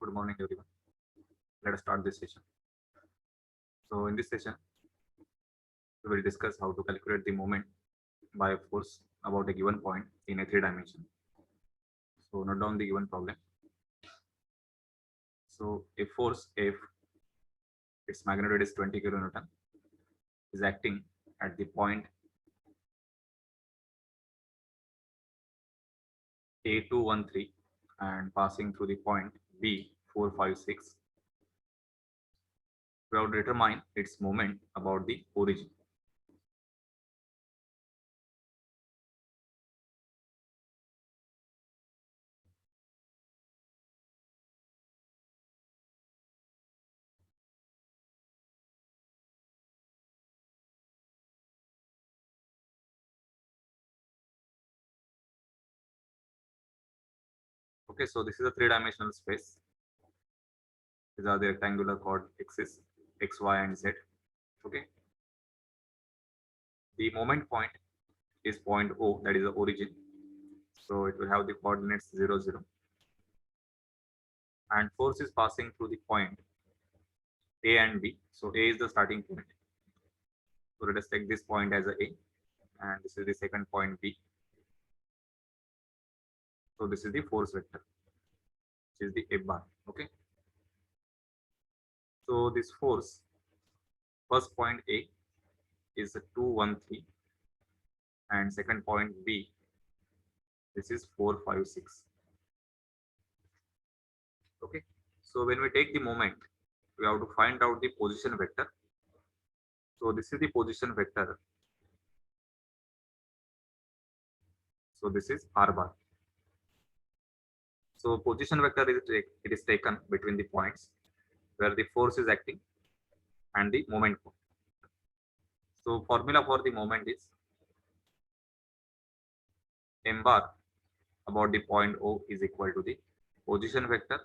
Good morning, everyone. Let us start this session. So, in this session, we will discuss how to calculate the moment by a force about a given point in a 3 dimension. So, note down the given problem. So, a force F, its magnitude is 20 kilonewton, is acting at the point A213 and passing through the point B456. We have to determine its moment about the origin. Okay, so this is a 3-dimensional space. These are the rectangular chord axis, x, y, and z. Okay. The moment point is point O, that is the origin. So it will have the coordinates 0, 0. And force is passing through the point A and B. So A is the starting point. So let us take this point as a and this is the second point B. So this is the force vector, which is the F bar. Okay. So this force, first point A is 213, and second point B, this is 456. Okay. So when we take the moment, we have to find out the position vector. So this is the position vector. So this is R bar. So position vector is taken between the points where the force is acting and the moment point. So formula for the moment is m bar about the point O is equal to the position vector,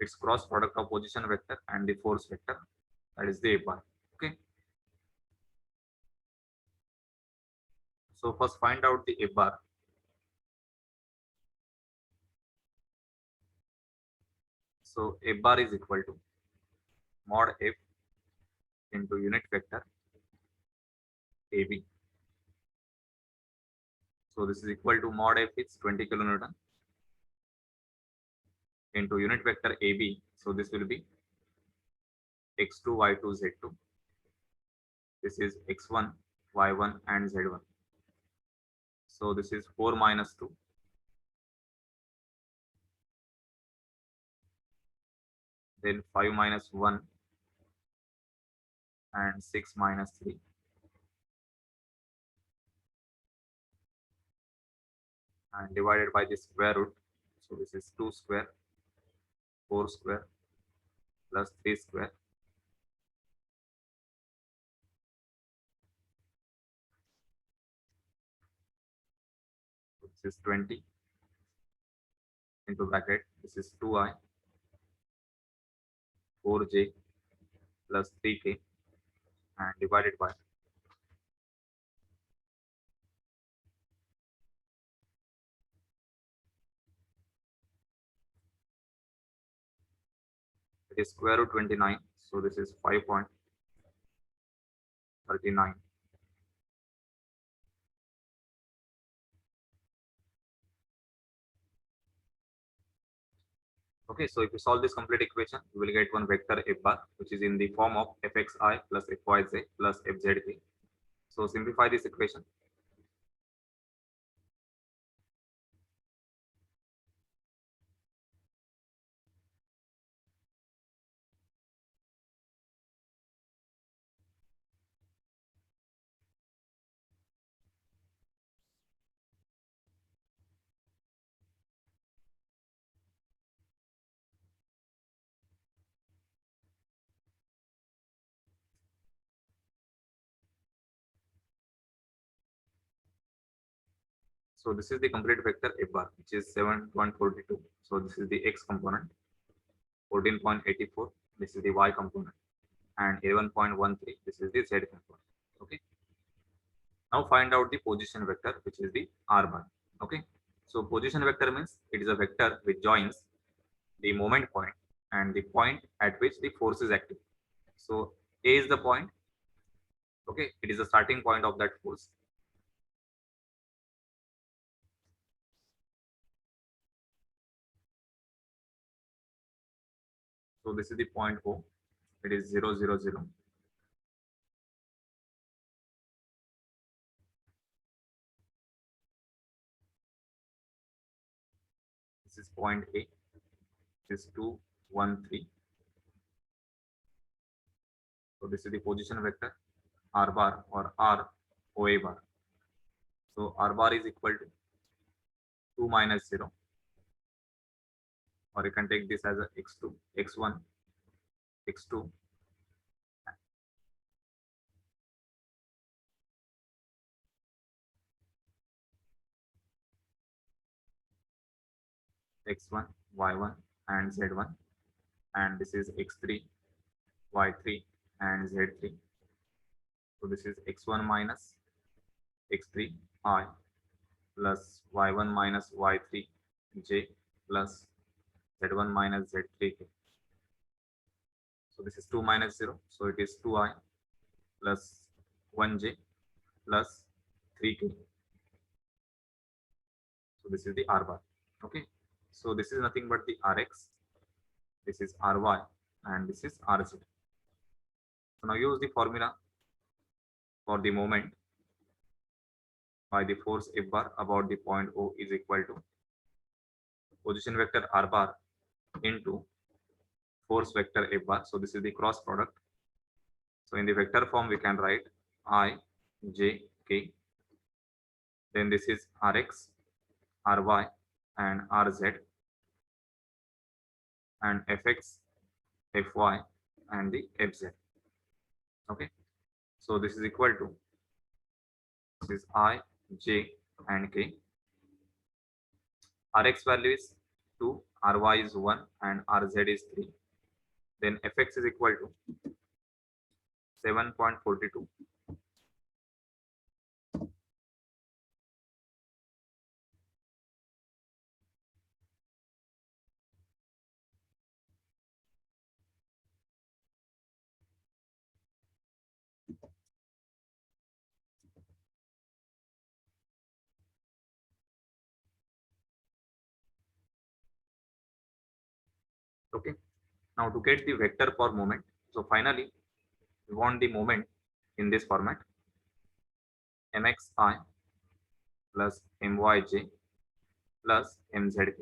its cross product of position vector and the force vector, that is the F bar. Okay. So first find out the F bar. So F bar is equal to mod F into unit vector AB. So this is equal to mod F is 20 kilonewton into unit vector AB. So this will be x2, y2, z2. This is x1, y1, and z1. So this is 4 minus 2. Then 5 minus 1 and 6 minus 3. And divided by the square root. So this is 2 square, 4 square plus 3 square. So this is 20 into bracket. This is 2i 4j plus 3k and divided by it is square root 29. So this is 5.39. Okay, so if you solve this complete equation, you will get one vector F bar, which is in the form of fxi plus fyj plus fzk. So simplify this equation. So this is the complete vector F bar, which is 7.42. So this is the x component, 14.84. This is the y component, and 11.13. This is the z component. Okay. Now find out the position vector, which is the r bar. Okay. So position vector means it is a vector which joins the moment point and the point at which the force is active. So A is the point. Okay, it is the starting point of that force. So this is the point O. It is 0, 0, 0. This is point A. This is 2, 1, 3. So this is the position vector R bar or R OA bar. So R bar is equal to 2 minus 0, or you can take this as a x2, x1, x2, x1, y1, and z1, and this is x3, y3, and z3. So this is x1 minus x3 I plus y1 minus y3 j plus z1 minus z3 k. So this is 2 minus 0. So it is 2i plus 1j plus 3k. So this is the R bar. Okay. So this is nothing but the Rx. This is Ry and this is Rz. So now use the formula for the moment by the force F bar about the point O is equal to position vector R bar into force vector F bar. So this is the cross product. So in the vector form, we can write I, J, K. Then this is Rx, Ry, and Rz, and Fx, Fy, and the Fz. Okay. So this is equal to, this is I, J, and K. Rx value is 2, Ry is 1, and Rz is 3. Then Fx is equal to 7.42. Okay. Now to get the vector for moment, so finally we want the moment in this format: mxi plus myj plus mzk.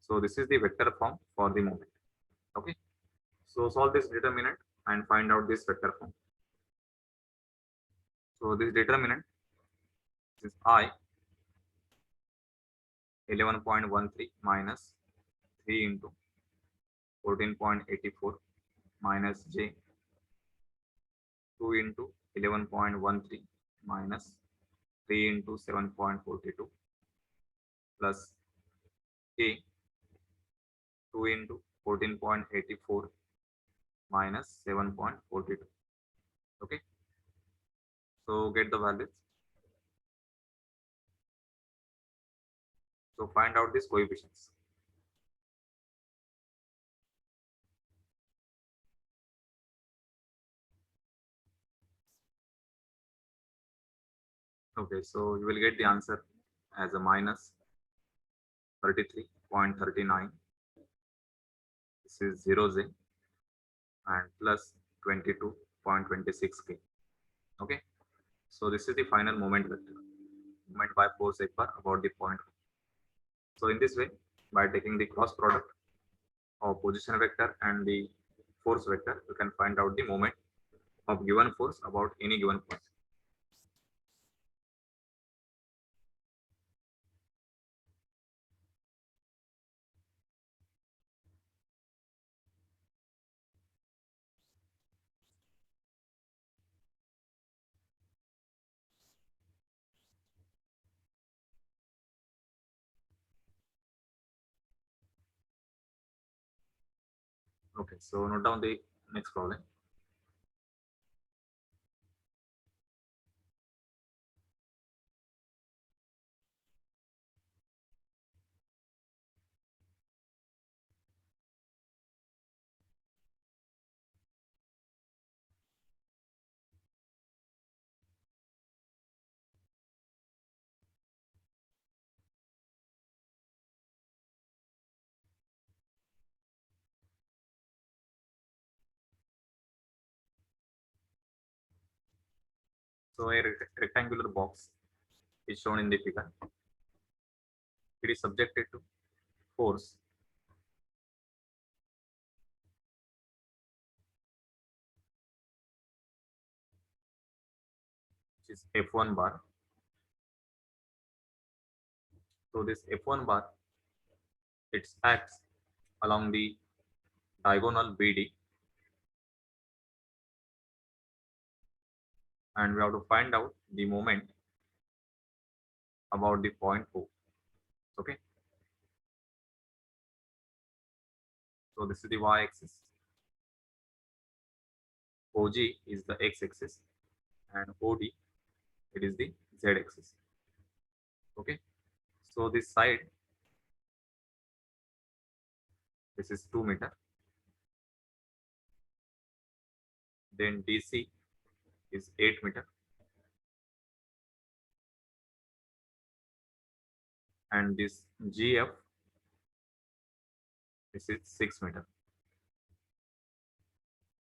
So this is the vector form for the moment. Okay. So solve this determinant and find out this vector form. So this determinant is I 11.13 minus 3 into 14.84 minus j 2 into 11.13 minus 3 into 7.42 plus k 2 into 14.84 minus 7.42. Okay. So get the values. So find out these coefficients. Okay, so you will get the answer as a minus 33.39. This is 0j and plus 22.26k. Okay, so this is the final moment vector, moment by force vector about the point. So in this way, by taking the cross product of position vector and the force vector, you can find out the moment of given force about any given point. Okay, so note down the next problem. So a rectangular box is shown in the figure. It is subjected to force which is F1 bar. So this F1 bar, it acts along the diagonal BD, and we have to find out the moment about the point O. Okay. So this is the y-axis. OG is the x-axis, and OD, it is the z-axis. Okay. So this side, this is 2 meter. Then DC is 8 meter. And this GF, this is 6 meter.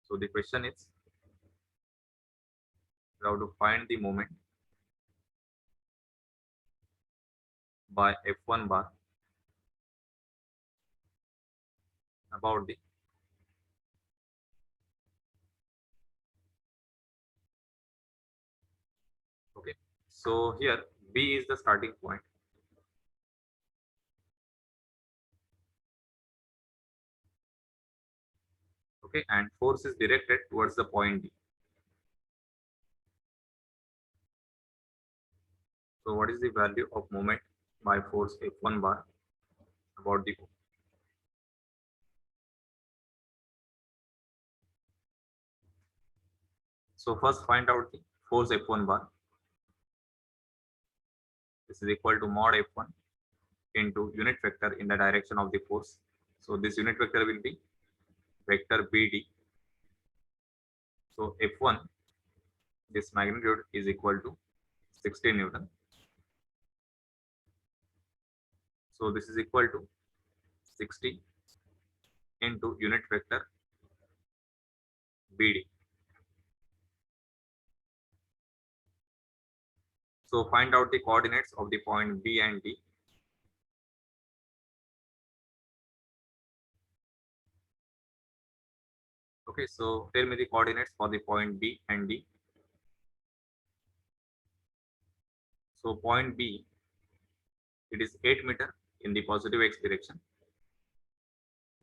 So the question is, we have to find the moment by F1 bar about the okay. So here B is the starting point. Okay, and force is directed towards the point D. So what is the value of moment by force F1 bar about the O? So first find out the force F1 bar. This is equal to mod F1 into unit vector in the direction of the force. So this unit vector will be vector BD. So F1, this magnitude is equal to 60 Newton. So this is equal to 60 into unit vector BD. So find out the coordinates of the point B and D. Okay, so tell me the coordinates for the point B and D. So point B, it is 8 meter in the positive x direction,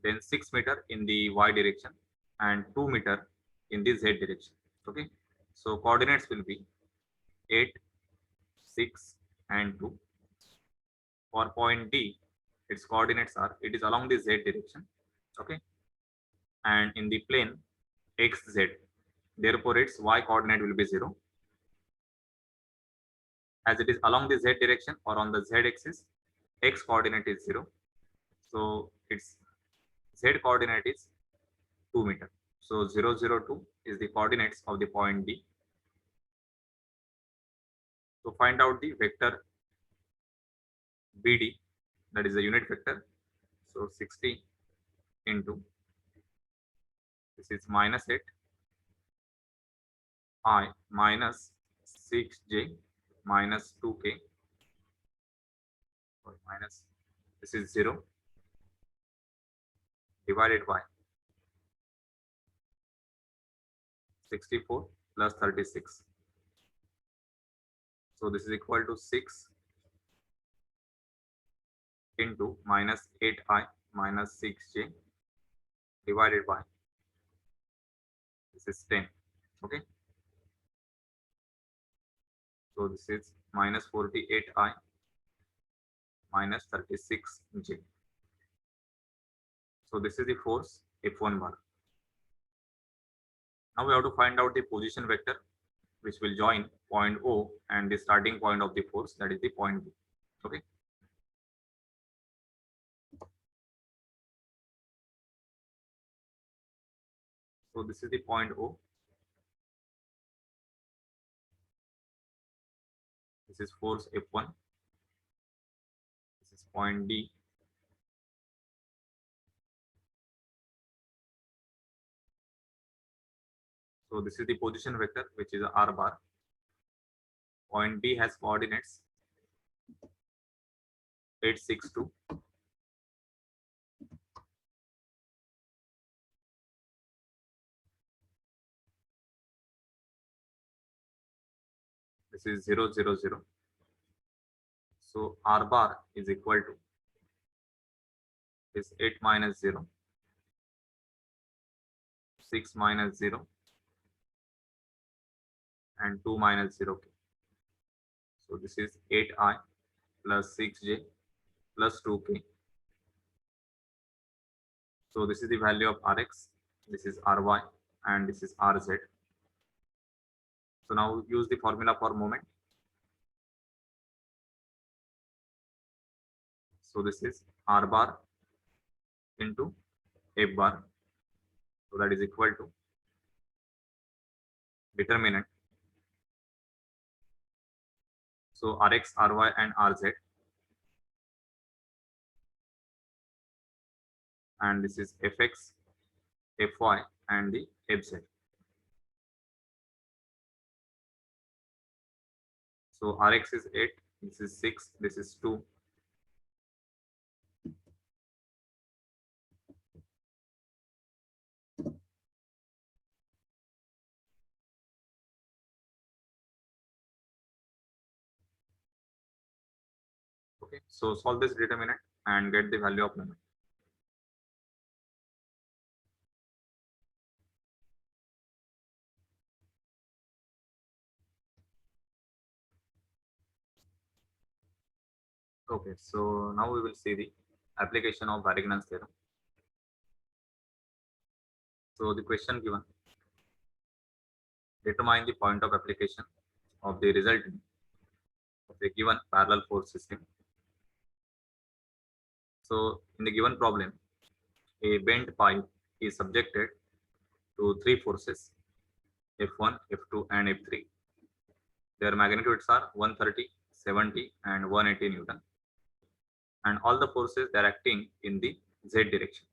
then 6 meter in the y direction, and 2 meter in the z direction. Okay, so coordinates will be 8, 6, and 2. For point D, its coordinates are, it is along the z direction. Okay, and in the plane xz, therefore its y coordinate will be 0. As it is along the z direction or on the z axis, x coordinate is 0. So its z coordinate is 2 meter. So 0, 0, 2 is the coordinates of the point D. So find out the vector BD, that is the unit vector. So 60 into, this is minus 8 I minus 6j minus 2k, or minus, this is 0 divided by 64 plus 36. So this is equal to 6 into minus 8i minus 6j divided by, this is 10. Okay, so this is minus 48i minus 36j. So this is the force F1 bar. Now we have to find out the position vector which will join point O and the starting point of the force, that is the point B. Okay, so this is the point O. This is force F1. This is point D. So this is the position vector which is R bar. point B has coordinates 8, 6, 2. This is 0, 0, 0. So R bar is equal to is 8 minus 0, 6 minus 0, and 2 minus 0. So this is 8i plus 6j plus 2k. So this is the value of Rx, this is Ry, and this is Rz. So now use the formula for moment. So this is R bar into F bar. So that is equal to determinant. So Rx, Ry, and Rz. And this is Fx, Fy, and the Fz. So Rx is 8, this is 6, this is 2. Okay, so solve this determinant and get the value of moment. Okay, so now we will see the application of Varignan's theorem. So the question given, determine the point of application of the resultant of a given parallel force system. So in the given problem, a bent pipe is subjected to 3 forces, F1, F2, and F3. Their magnitudes are 130, 70, and 180 Newton. And all the forces they are acting in the Z direction,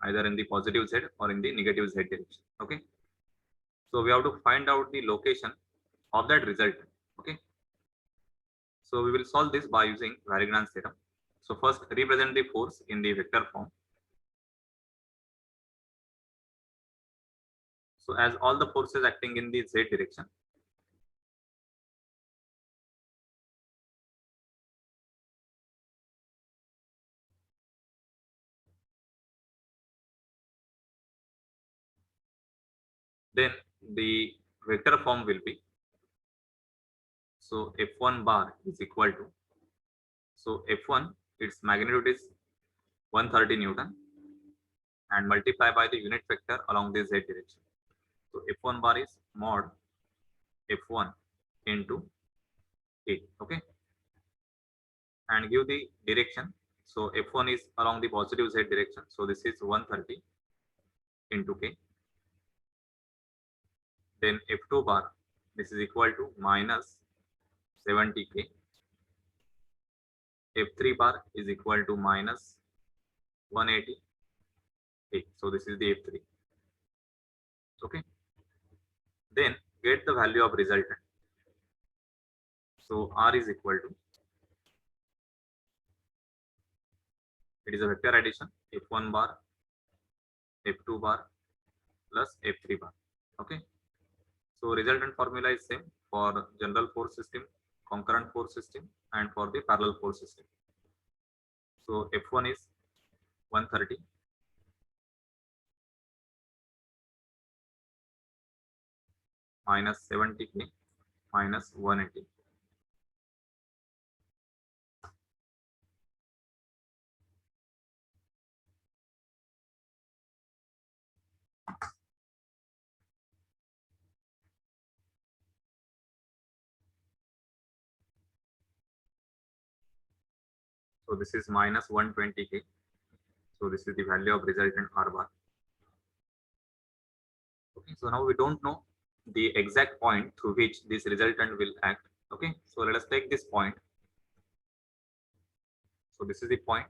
either in the positive Z or in the negative Z direction. Okay. So we have to find out the location of that resultant. Okay. So we will solve this by using Varignan's theorem. So first represent the force in the vector form. So as all the forces acting in the Z direction, then the vector form will be, so F1 bar is equal to, so F1 its magnitude is 130 Newton and multiply by the unit vector along the Z direction. So F1 bar is mod F1 into 8. Okay. And give the direction. So F1 is along the positive Z direction. So this is 130 into K. Then F2 bar, this is equal to minus 70K. F3 bar is equal to minus 180K. So this is the F3. Okay. Then get the value of resultant. So R is equal to, it is a vector addition, F1 bar, F2 bar plus F3 bar. Okay. So resultant formula is same for general force system, concurrent force system, and for the parallel force system. So F1 is 130 minus 70K minus 180. So this is minus 120K. So this is the value of resultant R bar. Okay, so now we don't know the exact point through which this resultant will act. Okay, so let us take this point. So this is the point.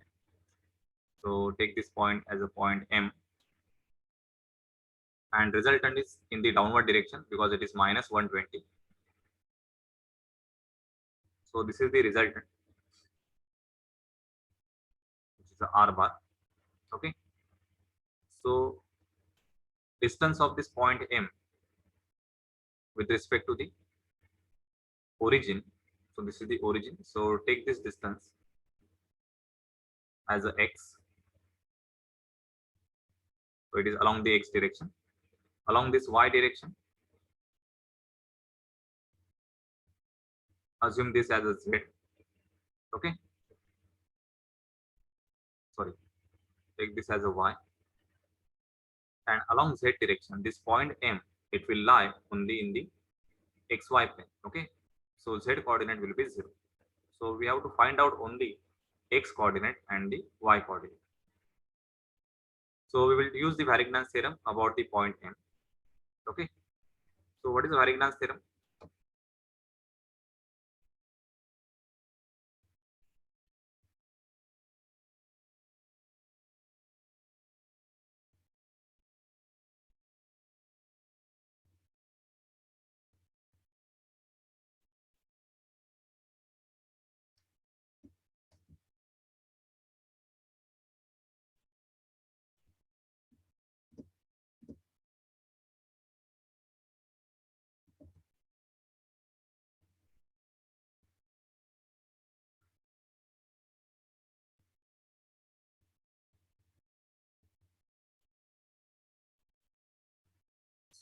So take this point as a point M. And resultant is in the downward direction because it is minus 120. So this is the resultant, which is the R bar. Okay. So distance of this point M with respect to the origin. So this is the origin. So take this distance as a x. So it is along the x direction. Along this y direction, assume this as a z. Okay. Sorry. Take this as a y. And along z direction, this point M, it will lie only in the xy plane. Okay. So z coordinate will be 0. So we have to find out only x coordinate and the y coordinate. So we will use the Varignan's theorem about the point M. Okay. So what is the Varignan's theorem?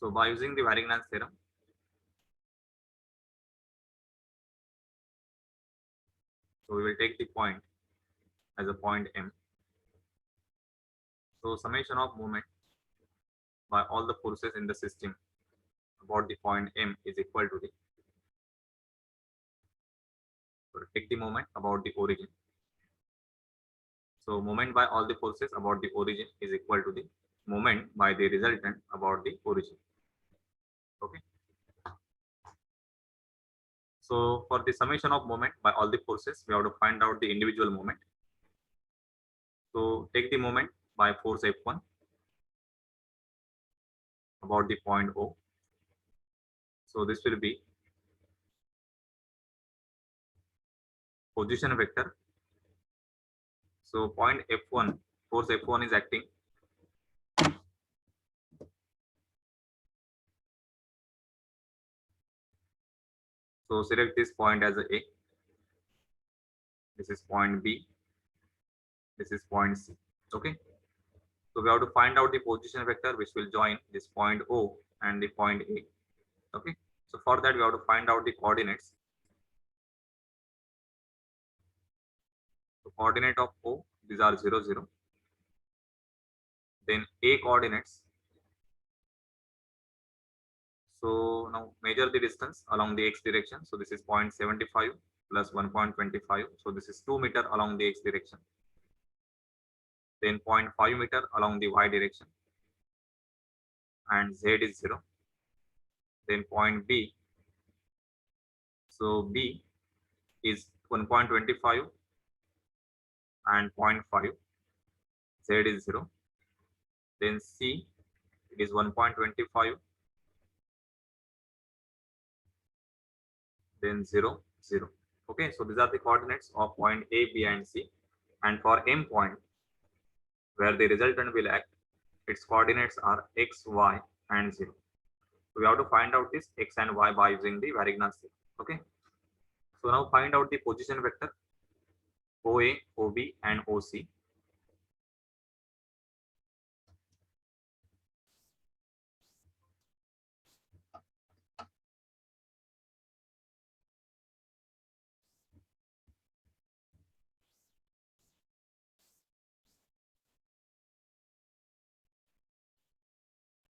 So by using the Varignan's theorem, so we will take the point as a point M. So summation of moment by all the forces in the system about the point M is equal to the, so take the moment about the origin. So moment by all the forces about the origin is equal to the moment by the resultant about the origin. Okay. So for the summation of moment by all the forces, we have to find out the individual moment. So take the moment by force F1 about the point O. So this will be position vector. So point F1, force F1 is acting. So select this point as a A. This is point B. This is point C. Okay. So we have to find out the position vector which will join this point O and the point A. Okay. So for that we have to find out the coordinates. So coordinate of O, these are 0, 0. Then A coordinates. So now measure the distance along the x direction. So this is 0.75 plus 1.25. So this is 2 meter along the x direction. Then 0.5 meter along the y direction. And z is 0. Then point B. So B is 1.25 and 0.5. Z is 0. Then C, it is 1.25. Then 0, 0. Okay, so these are the coordinates of point A, B, and C. And for M point, where the resultant will act, its coordinates are x, y, and 0. So we have to find out this x and y by using the Varignan's theorem. Okay. So now find out the position vector OA, OB, and OC.